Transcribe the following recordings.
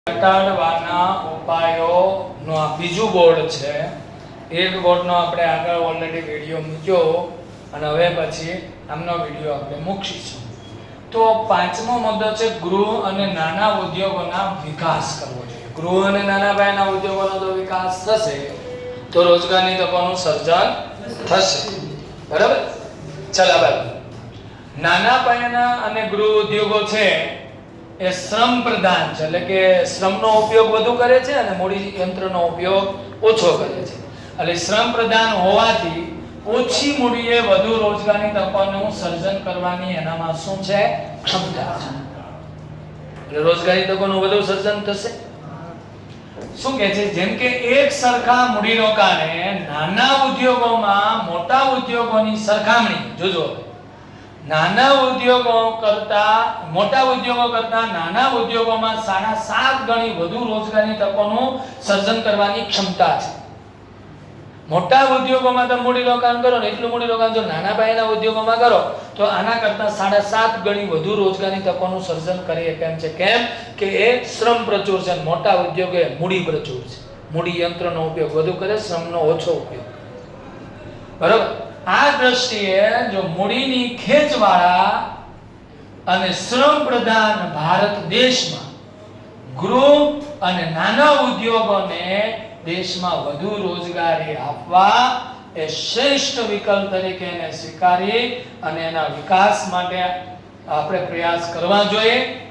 ઘટાડવાના ઉપાયોનો આ બીજું બોર્ડ છે. એક બોર્ડનો આપણે આગળ ઓલરેડી વિડીયો મૂક્યો અને હવે પછી આમનો વિડીયો આપણે મૂકીશું. તો પાંચમો મુદ્દો છે ગૃહ અને નાના ઉદ્યોગોના વિકાસ કરવો જોઈએ. ગૃહ અને નાના પાયાના ઉદ્યોગોનો જો વિકાસ થશે તો રોજગારની તકોનું સર્જન થશે. બરાબર? ચાલો બાજુ નાના પાયાના અને ગૃહ ઉદ્યોગો છે એ શ્રમ પ્રધાન છે, એટલે કે શ્રમનો ઉપયોગ વધુ કરે છે અને મૂડી યંત્રનો ઉપયોગ ઓછો કરે છે. એટલે શ્રમ પ્રધાન હોવાથી ઓછી મૂડીએ વધુ રોજગારની તકોનું સર્જન કરવાની એનામાં શું છે? ક્ષમતા છે. એટલે રોજગારી તકોનું વધુ સર્જન થશે. શું કહે છે? જેમ કે એક સરખા મૂડીરોકાણે નાના ઉદ્યોગોમાં મોટા ઉદ્યોગોની સરખામણી જોજો, નાના ઉદ્યોગો કરતા મોટા ઉદ્યોગો કરતા નાના ઉદ્યોગોમાં 7.5 ગણી વધુ રોજગારની તકોનું સર્જન કરવાની ક્ષમતા છે. મોટા ઉદ્યોગોમાં તમે મૂડીરોકાણ કરો ને એટલું મૂડીરોકાણ જો નાના પાયાના ઉદ્યોગોમાં કરો તો આના કરતા 7.5 ગણી વધુ રોજગારની તકોનું સર્જન કરી કેમ છે? કેમ કે એ શ્રમ પ્રચુર છે. મોટા ઉદ્યોગો એ મૂડી પ્રચુર છે. મૂડી યંત્રનો ઉપયોગ વધુ કરે, શ્રમનો ઓછો ઉપયોગ. બરાબર? આ દ્રષ્ટિએ જો મૂડીની ખેંચવાળા અને શ્રમ પ્રધાન ભારત દેશમાં ગૃહ અને નાના ઉદ્યોગોને દેશમાં વધુ રોજગારી આપવા એ શ્રેષ્ઠ વિકલ્પ તરીકે એને સ્વીકારી અને એના વિકાસ માટે આપણે પ્રયાસ કરવા જોઈએ.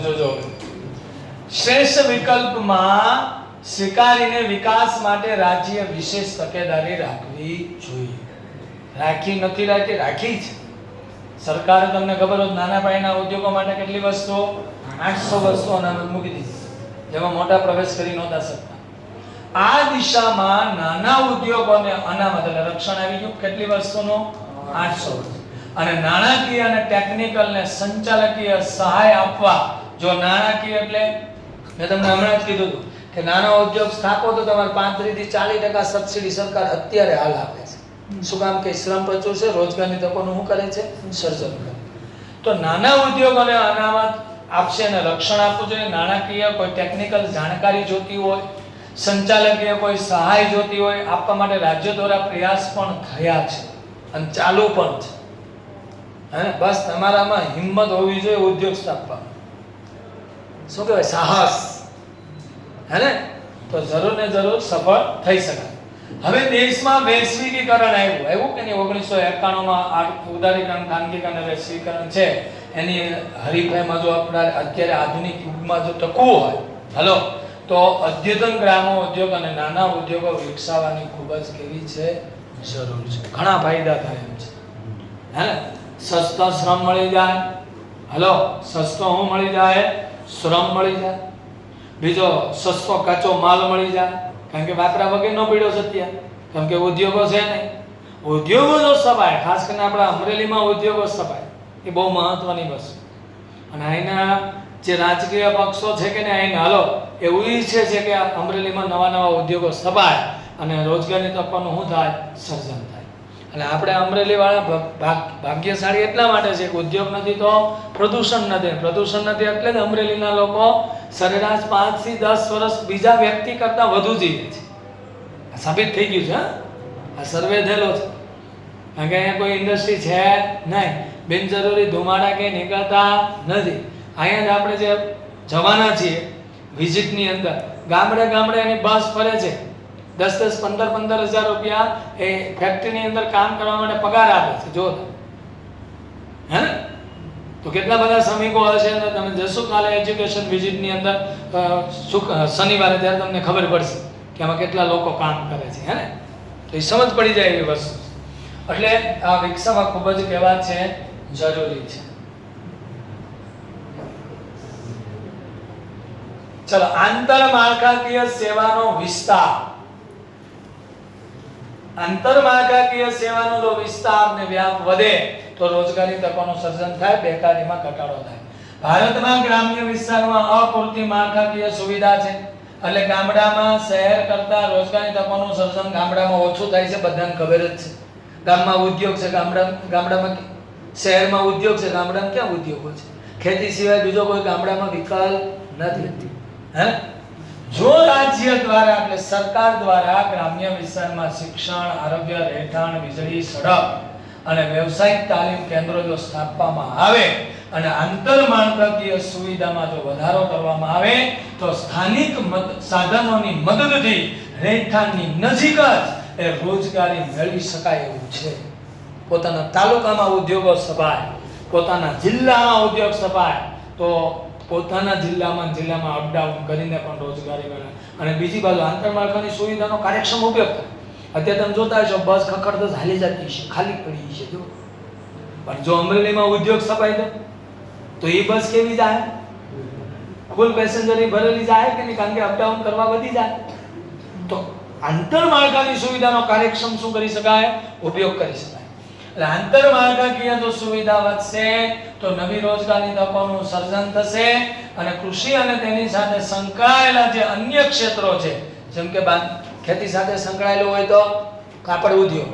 જોજો શ્રેષ્ઠ વિકલ્પમાં સ્વીકારીને વિકાસ માટે રાજ્ય વિશેષ તકેદારી રાખવી જોઈએ. રાખી નથી રાખી છે સરકારે. તમને ખબર હોય નાના પાયાના ઉદ્યોગો માટે કેટલી વસ્તુઓ? 800 વસ્તુઓ અનામત મૂકી દીધી, જેમાં મોટા પ્રવેશ કરી નહોતા શકતા. આ દિશામાં નાના ઉદ્યોગોને અનામત એટલે રક્ષણ આવી ગયું. કેટલી વસ્તુનું? 800 વસ્તુ. અને નાણાકીય અને ટેકનિકલ ને સંચાલકીય સહાય આપવા. જો નાણાકીય એટલે મેં તમને હમણાં જ કીધું હતું કે નાનો ઉદ્યોગ સ્થાપો તો તમારે 35 થી 40% સબસિડી સરકાર અત્યારે હાલ આપે છે. શું કામ? કે શ્રમ પ્રચુર છે, રોજગારની તકોનું શું કરે છે? સર્જન કરે. તો નાના ઉદ્યોગોને અનામત આપશે અને રક્ષણ આપવું જોઈએ. નાણાકીય કોઈ ટેકનિકલ જાણકારી જોતી હોય, સંચાલકીય કોઈ સહાય જોતી હોય, આપવા માટે રાજ્ય દ્વારા પ્રયાસ પણ થયા છે અને ચાલુ પણ છે. હે, બસ તમારામાં હિંમત હોવી જોઈએ ઉદ્યોગ સ્થાપવા. શું કહેવાય? સાહસ. હે ને? તો જરૂર ને જરૂર સફળ થઈ શકાય. હવે દેશમાં વૈશ્વિકીકરણ આવ્યું કે નહીં? 1991માં ઉદારીકરણ, ખાનગીકરણ, વૈશ્વિકીકરણ છે. એની હરીફાઈમાં જો આપણે અત્યારે આધુનિક યુગમાં જો ટકવું હોય હલો તો અદ્યતન ગ્રામો ઉદ્યોગ અને નાના ઉદ્યોગો વિકસાવવાની ખૂબ જ કેવી છે? જરૂર છે. ઘણા ફાયદા થાય એમ છે. હે ને? સસ્તો શ્રમ મળી જાય. હલો, સસ્તો શું મળી જાય? શ્રમ મળી જાય. બીજો સસ્તો કાચો માલ મળી જાય, કારણ કે વાપરા વગરનો પીડ્યો છે ત્યાં, કારણ કે ઉદ્યોગો છે નહીં. ઉદ્યોગો જો સ્થપાય, ખાસ કરીને આપણા અમરેલીમાં ઉદ્યોગો સ્થપાય, એ બહુ મહત્વની વસ્તુ. અને અહીંના જે રાજકીય પક્ષો છે કે ને અહીં હાલો એવું ઈચ્છે છે કે અમરેલીમાં નવા નવા ઉદ્યોગો સ્થપાય અને રોજગારની તકોનું શું થાય? સર્જન થાય. એટલે આપણે અમરેલી વાળા ભાગ્યશાળી એટલા માટે છે કે ઉદ્યોગ નથી તો પ્રદૂષણ નથી. પ્રદૂષણ નથી એટલે જ અમરેલીના લોકો સરેરાશ 5 થી 10 વર્ષ બીજા વ્યક્તિ કરતા વધુ જીવે છે. આ સાબિત થઈ ગયું છે. આ સર્વે થયેલો છે. કારણ કે અહીંયા કોઈ ઇન્ડસ્ટ્રી છે નહીં, બિનજરૂરી ધુમાડા કે નીકળતા નથી. અહીંયા જ આપણે જે જવાના છીએ વિઝિટની અંદર, ગામડે ગામડે એની બસ ફરે છે. 10-15 હજાર રૂપિયા એ ફેક્ટરીની અંદર કામ કરવા માટે પગાર આપે છે. જો હે ને? તો કેટલા બધા શ્રમિકો હશે ને? તમે જશો કાલે એજ્યુકેશન વિઝિટની અંદર શનિવારે, ત્યારે તમને ખબર પડશે કે આમાં કેટલા લોકો કામ કરે છે. હે ને? તો એ સમજ પડી જાય એવી વસ્તુ. એટલે આ વિકસાવવા ખૂબ જ કહેવા છે જરૂરી છે. ચલો, આંતરમાળખાકીય સેવાનો વિસ્તાર. આંતરમાળખાકીય સેવાનો જો વિસ્તાર ને વ્યાપ વધે તો રોજગારી તકોનું સર્જન થાય, બેકારીમાં ઘટાડો થાય. ભારતમાં ગ્રામ્ય વિસ્તારમાં અપૂરતી માળખાકીય સુવિધા છે. એટલે ગામડામાં શહેર કરતા રોજગારી તકોનું સર્જન ગામડામાં ઓછું થાય છે, બધાને ખબર જ છે. ગામમાં ઉદ્યોગ છે, ગામડામાં શહેરમાં ઉદ્યોગ છે, ગામડામાં ક્યાં ઉદ્યોગો છે? ખેતી સિવાય બીજો કોઈ ગામડામાં વિકલ્પ નથી. હે જો રાજ્ય દ્વારા એટલે સરકાર દ્વારા ગ્રામ્ય વિસ્તારમાં શિક્ષણ, આરોગ્ય, રહેઠાણ, વીજળી, સડક અને વ્યવસાયિક તાલીમ કેન્દ્રો જો સ્થાપવામાં આવે અને આંતરમાળખાકીય સુવિધામાં જો વધારો કરવામાં આવે તો સ્થાનિક સાધનોની મદદથી રહેઠાણની નજીક જ એ રોજગારી મેળવી શકાય એવું છે. પોતાના તાલુકામાં ઉદ્યોગો સ્થપાય, પોતાના જિલ્લામાં ઉદ્યોગ સ્થપાય તો પોતાના જિલ્લામાં અપડાઉન કરીને પણ રોજગારી મળે. અને બીજી બાજુ આંતરમાળખાની સુવિધાનો કાર્યક્ષમ ઉપયોગ થાય. અત્યારે તમે જોતા હશો બસ ખખડધજ હાલી જતી છે, ખાલી પડી છે જો. પણ જો અમરેલીમાં ઉદ્યોગ સ્થપાય તો એ બસ કેવી જાય? ફૂલ પેસેન્જર ભરેલી જાય કે નહીં? કારણ કે અપડાઉન કરવા વધી જાય. તો આંતરમાળખાની સુવિધાનો કાર્યક્ષમ શું કરી શકાય? ઉપયોગ કરી શકાય. એટલે આંતરમાળખાકીય જો સુવિધા વધશે તો નવી રોજગારી તકોનું સર્જન થશે અને કૃષિ અને તેની સાથે સંકળાયેલા જે અન્ય ક્ષેત્રો છે, જેમ કે ખેતી સાથે સંકળાયેલો હોય તો કાપડ ઉદ્યોગ,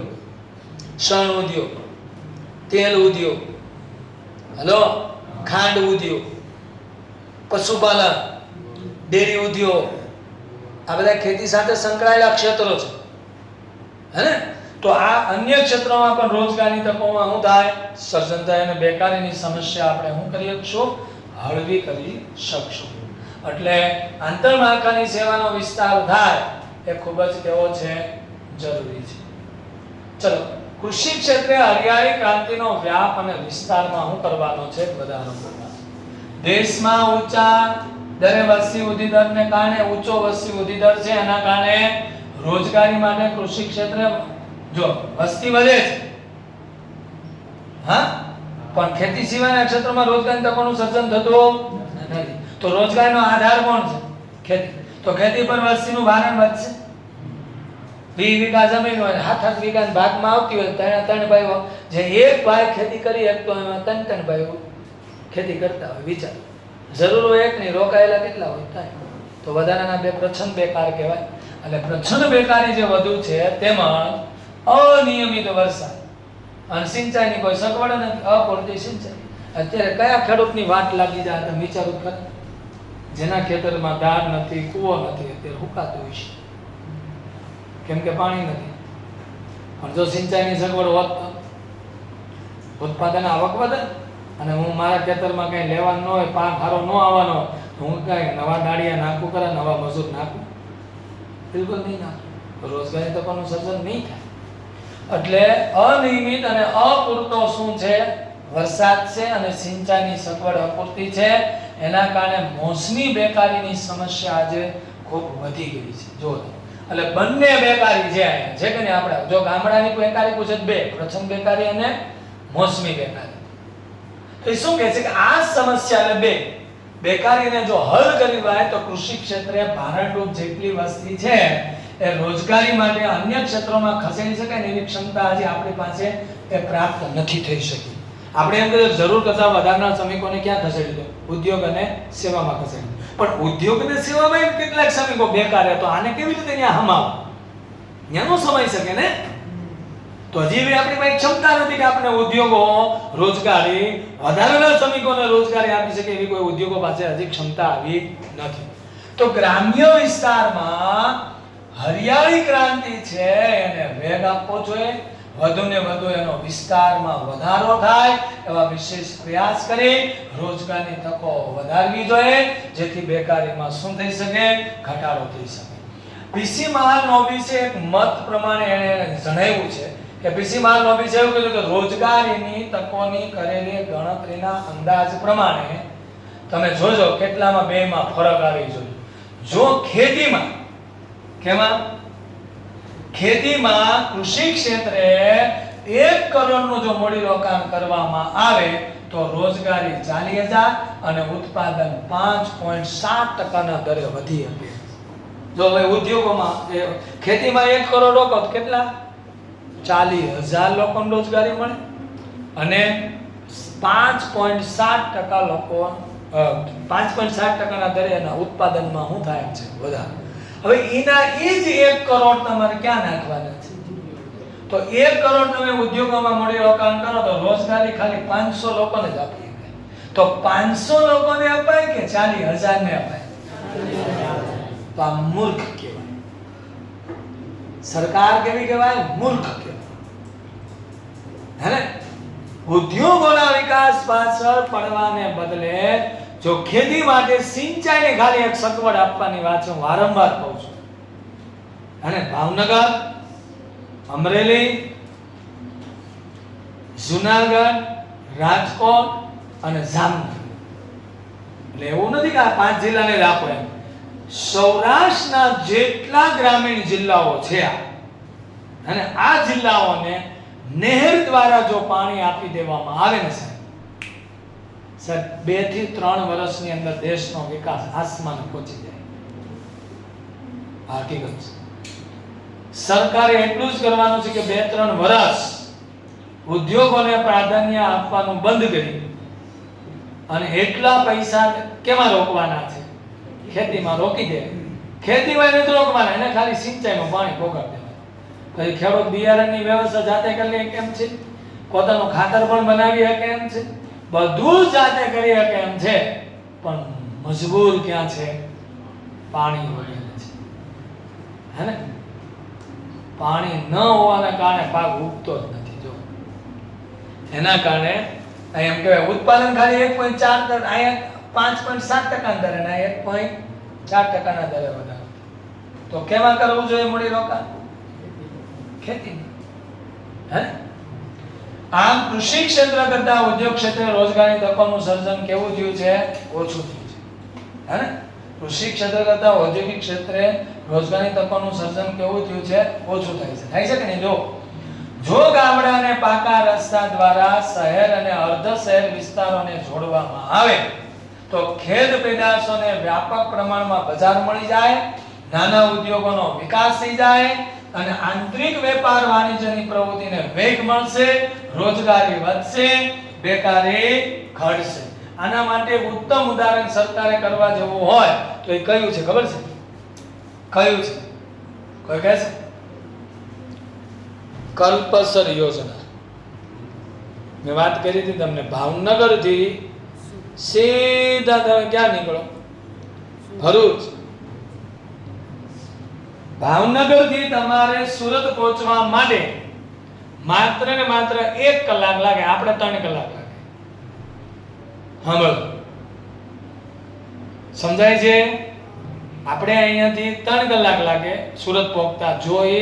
શણ ઉદ્યોગ, તેલ ઉદ્યોગ, ખાંડ ઉદ્યોગ, પશુપાલન, ડેરી ઉદ્યોગ, આ બધા ખેતી સાથે સંકળાયેલા ક્ષેત્રો છે. હે ને? તો આ અન્ય ક્ષેત્રોમાં પણ રોજગારી તકોમાં શું થાય? સર્જન થાય અને બેકારીની સમસ્યા આપણે શું કરી શકશું? હળવી કરી શકશું. એટલે આંતરમાળખાની સેવાનો વિસ્તાર થાય એ ખૂબ જ કેવો છે? જરૂરી છે. ચલો, કૃષિ ક્ષેત્રે હરિયાળી ક્રાંતિનો વ્યાપ અને વિસ્તારમાં શું કરવાનો છે? વધારો કરવાનો. દેશમાં ઊંચા દરે વસ્તી વૃદ્ધિ દરને કારણે ઊંચો વસ્તી વૃદ્ધિ દર છે, એના કારણે રોજગારી માટે કૃષિ ક્ષેત્રે જો વસ્તી વધે છે, હા, પણ ખેતી સિવાયના ક્ષેત્રોમાં રોજગારી તકોનું સર્જન થતું નથી. તો રોજગારીનો આધાર કોણ છે? ખેતી. તો ખેતી પર વસ્તીનું ભારણ વધશે. 20 વીઘા જમીન હોય, 7-8 વીઘા ભાગમાં આવતી હોય, ત્રણ ભાઈઓ જે એક ભાઈ ખેતી કરી એક તો એમાં ત્રણ ભાઈઓ ખેતી કરતા હોય. વિચાર, જરૂર હોય એક નહીં, રોકાયેલા કેટલા હોય? થાય. તો વધારાના બે પ્રચ્છન્ન બેકાર કહેવાય. એટલે પ્રચ્છન્ન બેકારી જે વધુ છે તેમાં અનિયમિત વરસાદ અને સિંચાઈની કોઈ સગવડ નથી, અપૂરતી સિંચાઈ. અત્યારે કયા ખેડૂતની વાટ લાગી જાય તમે વિચારો ખરા? જેના ખેતરમાં ધાર નથી, કૂવો નથી, અત્યારે હુકાતું હોય છે, કેમ કે પાણી નથી. પણ જો સિંચાઈની સગવડ હોત તો ઉત્પાદન આવક વધે. અને હું મારા ખેતરમાં કઈ લેવાનું ન હોય, પાક સારો ન આવવાનો, હું કઈ નવા દાળિયા નાખું કરે, નવા મજૂર નાખું? બિલકુલ નહીં નાખું. રોજગારી તકોનું સર્જન નહીં થાય. એટલે અનિયમિત અને અપૂરતો શું છે? વરસાદ છે અને સિંચાઈની સગવડ અપૂરતી છે. એના કારણે મોસમી બેકારીની સમસ્યા આજે ખૂબ વધી ગઈ છે. જો એટલે બંને બેકારી છે કે નહીં? આપણે જો ગામડાની બેકારી પૂછે બે, પ્રથમ બેકારી અને મોસમી બેકારી. તો એ શું કહે છે કે આ સમસ્યા એટલે બેકારીને જો હલ કરી હોય તો કૃષિ ક્ષેત્રે ભારતરૂપ જેટલી વસ્તી છે એ રોજગારી માટે અન્ય ક્ષેત્રોમાં ખસેડી શકાય ને એવી ક્ષમતા આજે આપણી પાસે એ પ્રાપ્ત નથી થઈ શકી. આપણે એમ કહીએ જરૂર કરતા વધારના શ્રમિકોને ક્યાં ખસેડી દો? ઉદ્યોગ અને સેવામાં ખસેડી. પણ ઉદ્યોગ અને સેવામાં કેટલાક શ્રમિકો બેકાર તો આને કેવી રીતે ત્યાં હમાવ? ત્યાં નો સમાઈ શકે ને? તો હજી આપણી પાસે ક્ષમતા નથી કે આપણે ઉદ્યોગો રોજગારી વધારાના શ્રમિકોને રોજગારી આપી શકે એવી કોઈ ઉદ્યોગો પાસે હજી ક્ષમતા આવી નથી. તો ગ્રામ્ય વિસ્તારમાં હરિયાળી ક્રાંતિ છે એને વેગ આપવો જોઈએ. વધુને વધુ એનો વિસ્તારમાં વધારો થાય એવા વિશેષ પ્રયાસ કરી રોજગારની તકો વધારવી જોઈએ, જેથી બેકારીમાં શું થઈ શકે? ઘટાડો થઈ શકે. પીસી મહાલનોબિસે એક મત પ્રમાણે એને જણાવ્યું છે કે પીસી મહાલનોબિસે એવું કીધું કે રોજગારીની તકોની કરેલી ગણતરીના અંદાજ પ્રમાણે તમે જોજો કેટલામાં બેમાં ફરક આવી જોઈએ. જો ખેતીમાં ખેતીમાં કૃષિ ક્ષેત્રે 1 કરોડનું જો મૂડીરોકાણ કરવામાં આવે તો રોજગારી 40,000 અને ઉત્પાદન 5.7% દરે વધી શકે. જો હવે ઉદ્યોગોમાં ખેતીમાં 1 કરોડ રોકો તો કેટલા? 40,000 લોકોને રોજગારી મળે અને 5.7% લોકો 5.7% દરે એના ઉત્પાદનમાં શું થાય છે વધારે. હવે એના એ જ 1 કરોડ તમારે ક્યાં નાખવાના છે? તો 1 કરોડ તમે ઉદ્યોગોમાં મૂડી રોકાણ કરો તો રોજગારી ખાલી 500 લોકોને જ આપી શકાય. તો 500 લોકોને અપાય કે 40,000 ને અપાય? તો આ મૂર્ખ કહેવાય. સરકાર કેવી કહેવાય? મૂર્ખ કહેવાય. હે ને? ઉદ્યોગોના વિકાસ પાછળ પડવાને બદલે જો ખેતી માટે સિંચાઈને ખાલી એક સગવડ આપવાની વાત હું વારંવાર કહું છું. અને ભાવનગર, અમરેલી, જુનાગઢ, રાજકોટ અને જામનગર, એટલે એવું નથી કે આ 5 જિલ્લાને જ આપો એમ. સૌરાષ્ટ્રના જેટલા ગ્રામીણ જિલ્લાઓ છે અને આ જિલ્લાઓને નહેર દ્વારા જો પાણી આપી દેવામાં આવે ને સાહેબ 2 થી 3 વર્ષની અંદર દેશનો વિકાસ આસમાને પહોંચી જાય. હકીકત છે. સરકારે એટલું જ કરવાનું છે કે 2-3 વર્ષ ઉદ્યોગોને પ્રાધાન્ય આપવાનું બંધ કરી અને એટલા પૈસા કેમાં રોકવાના છે? ખેતીમાં રોકી દે. ખેતીમાં નથી રોકવાના, એને ખાલી સિંચાઈનું પાણી પોગાડી દેવાનું. પછી ખેડૂત બિયારણની વ્યવસ્થા જાતે કરી લે કેમ છે? પોતાનું ખાતર પણ બનાવી શકે એમ છે? બધું જાતે કરી શકે એમ છે. પણ મજબૂર ક્યાં છે? પાણી વગર છે. હે ને? પાણી ન હોવાના કારણે પાક ઉગતો જ નથી. જો એના કારણે એમ કહેવાય ઉત્પાદન ખાલી 1.4 અહીંયા 5.7% દરે અને 1.4% દરે વધારે. તો કેમાં કરવું જોઈએ મૂડી રોકાણ? ખેતીમાં. હે? આમ કૃષિ ક્ષેત્ર કરતા ઉદ્યોગ ક્ષેત્રે રોજગારી તકોનું સર્જન કેવું થયું છે? ઓછું થયું છે. હે ને? કૃષિ ક્ષેત્ર કરતા ઔદ્યોગિક ક્ષેત્રે રોજગારી તકોનું સર્જન કેવું થયું છે? ઓછું થાય છે. થાય છે કે નહીં? જો ગામડાને પાકા રસ્તા દ્વારા શહેર અને અર્ધ શહેર વિસ્તારોને જોડવામાં આવે તો ખેત પેદાશોને વ્યાપક પ્રમાણમાં બજાર મળી જાય, નાના ઉદ્યોગોનો વિકાસ થઈ જાય અને આંતરિક વેપાર વાણિજ્યની પ્રવૃત્તિને વેગ મળશે, રોજગારી વધશે, બેકારી ઘટશે. આના માટે ઉત્તમ ઉદાહરણ સરકારે કરવા જેવું હોય તો એ કયું છે ખબર છે? કયું છે? કોઈ કહે છે? કલ્પસર યોજના. મેં વાત કરી હતી તમને, ભાવનગર થી સીધા તમે ક્યાં નીકળો? ભરૂચ. ભાવનગર થી તમારે સુરત પહોંચવા માટે માત્ર ને માત્ર 1 કલાક લાગે. આપણે 3 કલાક લાગે. સાંભળો, સમજાય છે? આપણે અહીંયાથી 3 કલાક લાગે સુરત પહોંચતા. જો એ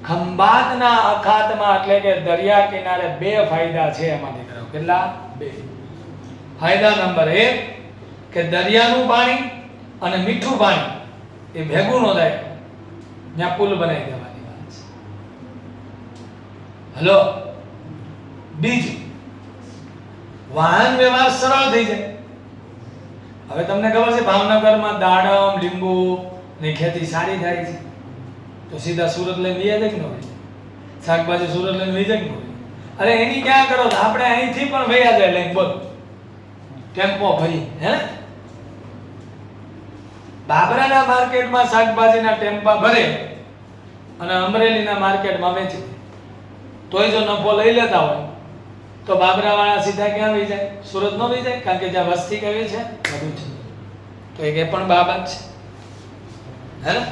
ખંભાતના અખાતમાં એટલે કે દરિયા કિનારે 2 ફાયદા છે એમાંથી કરો. કેટલા? 2 ફાયદા. નંબર 1 કે દરિયાનું પાણી અને મીઠું પાણી એ ભેગું ન થાય, ત્યાં પુલ બનાવી દેવાની વાત છે. હલો. બીજું, વાહન વ્યવહાર સરળ થઈ જાય. હવે તમને ખબર છે ભાવનગરમાં દાડમ, લીંબુ ની ખેતી સારી થાય છે, તો સીધા સુરત લઈને વહી જાય કે ન હોય? શાકભાજી સુરત લઈને વહી જાય કે ન હોય? અરે એની ક્યાં કરો? આપણે અહીંથી પણ વહ્યા જાય લઈને. બોલ, ટેમ્પો ભરી. હે? બાબરાના માર્કેટમાં શાકભાજીના ટેમ્પા ભરે અને અમરેલીના માર્કેટમાં વેચે, તોય જો નફો લઈ લેતા હોય તો બાબરા વાળા સીધા ક્યાં વહી જાય? સુરત ન વહી જાય? કારણ કે જ્યાં વસ્તી કેવી છે? વધુ છે. તો એ પણ બાબત છે. હે ને?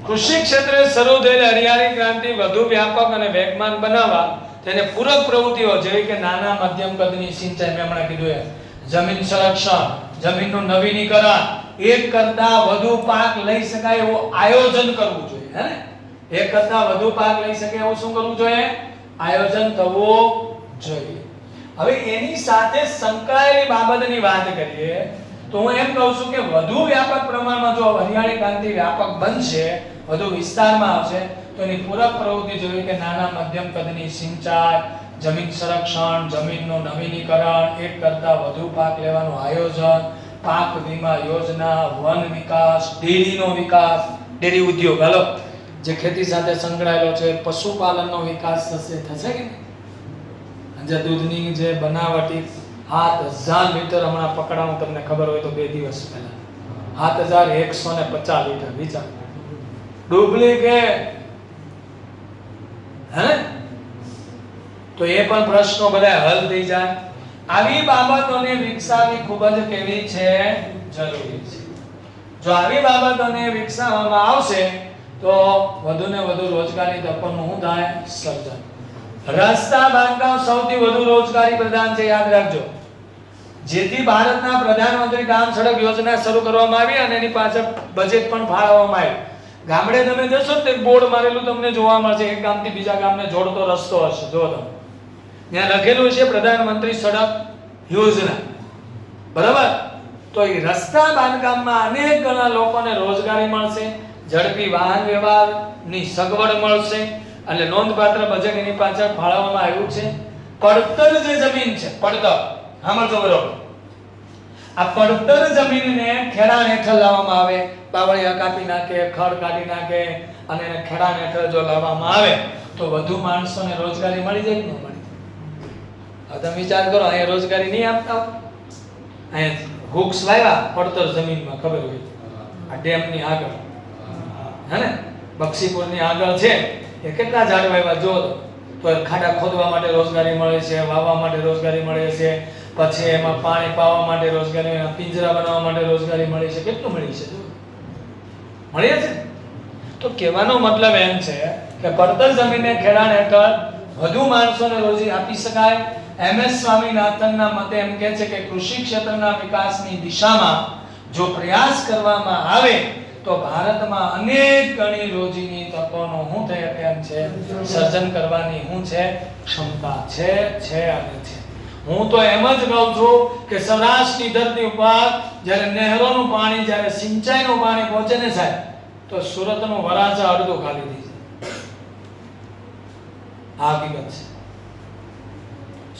કૃષિ ક્ષેત્રે શરૂ થયેલી હરિયાળી ક્રાંતિ વધુ વ્યાપક અને વેગવાન બનાવવા તેને પૂરક પ્રવૃત્તિઓ જેવી કે નાના મધ્યમ કદની સિંચાઈ, મેં હમણાં કીધું એમ, જમીન સંરક્ષણ, જમીનનું નવીનીકરણ, એક કરતા વધુ પાક લઈ શકાય એવું આયોજન કરવું જોઈએ. હે ને? એક કરતા વધુ પાક લઈ શકે એવું શું કરવું જોઈએ? આયોજન થવું જોઈએ. હવે એની સાથે સંકળાયેલી બાબતની વાત કરીએ તો હું એમ કહું છું કે વધુ વ્યાપક પ્રમાણમાં જો હરિયાળી ક્રાંતિ વ્યાપક બનશે, વધુ વિસ્તારમાં આવશે તો એની પૂરક પ્રવૃત્તિ જોઈએ કે નાના મધ્યમ કદની સિંચાઈ, જમીન સંરક્ષણ, જમીનનું નવીનીકરણ, એક કરતા વધુ પાક લેવાનું આયોજન, પાક વીમા યોજના, વન વિકાસ, ડેરીનો વિકાસ, ડેરી ઉદ્યોગ, હાલો જે ખેતી સાથે સંકળાયેલો છે, પશુપાલનનો વિકાસ થશે કે નહીં? જે દૂધની જે બનાવટી 7000 લીટર હમણાં પકડાવું, તમને ખબર હોય તો 2 દિવસ પહેલા 7150 લીટર, વિચાર ડુપ્લિકેટ, હે? તો એ પણ પ્રશ્નો બધા હલ થઈ જાય. આવી બાબતોને વિકસાવવી ખૂબ જ કેવી છે? જરૂરી છે. જો આવી બાબતોને વિકસાવવામાં આવશે તો વધુ ને વધુ રોજગારી તકોનું શું થાય? સર્જન. રસ્તા બાંધકામ સૌથી વધુ રોજગારી પ્રદાન છે, યાદ રાખજો. જેથી ભારતના પ્રધાનમંત્રી ગ્રામ સડક યોજના શરૂ કરવામાં આવી અને એની પાછળ બજેટ પણ ફાળવવામાં આવ્યું. ગામડે તમે જશો તો બોર્ડ મારેલું તમને જોવા મળશે, એક ગામથી બીજા ગામને જોડતો રસ્તો હશે, જો તમે ત્યાં લખેલું છે પ્રધાનમંત્રી સડક યોજના, બરાબર? તો એ રસ્તા બાંધકામમાં અનેક ઘણા લોકોને રોજગારી મળશે, ઝડપી વાહન વ્યવહારની સગવડ મળશે અને નોંધપાત્ર બજેટ એની પાછળ ફાળવવામાં આવ્યું છે. પડતર જે જમીન છે, પડતર સાંભળજો બરોબર, આ પડતર જમીનને ખેડાણ હેઠળ લાવવામાં આવે, બાવળિયા કાપી નાખે, ખડ કાઢી નાખે અને એને ખેડાણ હેઠળ જો લાવવામાં આવે તો વધુ માણસોને રોજગારી મળી જાય કે ન મળી? હવે તમે વિચાર કરો, અહીંયા રોજગારી નહીં આપતા, અહીંયા હુક્સ લાવ્યા પડતર જમીનમાં, ખબર હોય આ ડેમની આગળ, હે ને, બક્ષીપુરની આગળ છે, એ કેટલા ઝાડ વાવ્યા જો તો ખાડા ખોદવા માટે રોજગારી મળે છે, વાવવા માટે રોજગારી મળે છે, પછી એમાં પાણી પાવા માટે રોજગારી, પિંજરા બનાવવા માટે રોજગારી મળી છે, કેટલું મળી છે? મળી છે. તો કહેવાનો મતલબ એમ છે કે પડતર જમીનને ખેડાણ હેઠળ વધુ માણસોને રોજી આપી શકાય. MS સ્વામીનાથનના મતે એમ કહે છે કે કૃષિ ક્ષેત્રના વિકાસની દિશામાં જો પ્રયાસ કરવામાં આવે તો ભારતમાં અનેક ગણી રોજીની તકોનો શું થઈ શકે એમ છે? સર્જન કરવાની શું છે? ક્ષમતા છે અને છે. હું તો એમ જ કહું છું કે સૌરાષ્ટ્રની ધરતી ઉપર જ્યારે નહેરોનું પાણી, જ્યારે સિંચાઈનું પાણી પહોંચે ને સાહેબ, તો સુરતનું વરાછા અડધું ખાલી થઈ જાય. આ હકીકત છે.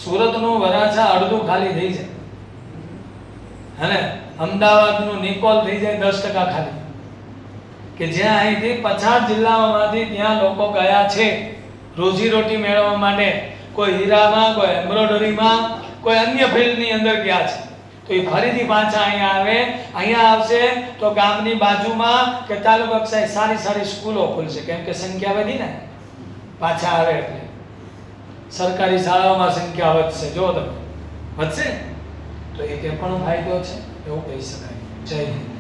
સુરતનું વરાછા અડધું ખાલી થઈ જાય, અને અમદાવાદનું નિકોલ થઈ જાય 10% ખાલી. કે જ્યાં અહીંથી 50 જિલ્લાઓમાંથી ત્યાં લોકો ગયા છે રોજી રોટી મેળવવા માટે, કોઈ હીરામાં, કોઈ એમ્બ્રોઇડરીમાં, કોઈ અન્ય ફિલ્ડની અંદર ગયા છે, તો એ ફરીથી પાછા અહીંયા આવે. અહીંયા આવશે તો ગામની બાજુમાં કે તાલુકા કક્ષાએ સારી સારી સ્કૂલો ખુલશે, કેમ કે સંખ્યા વધી ને, પાછા આવે એટલે સરકારી શાળાઓમાં સંખ્યા વધશે. જો તમે વધશે તો એ પણ ફાયદો છે એવું કહી શકાય. જય હિન્દ.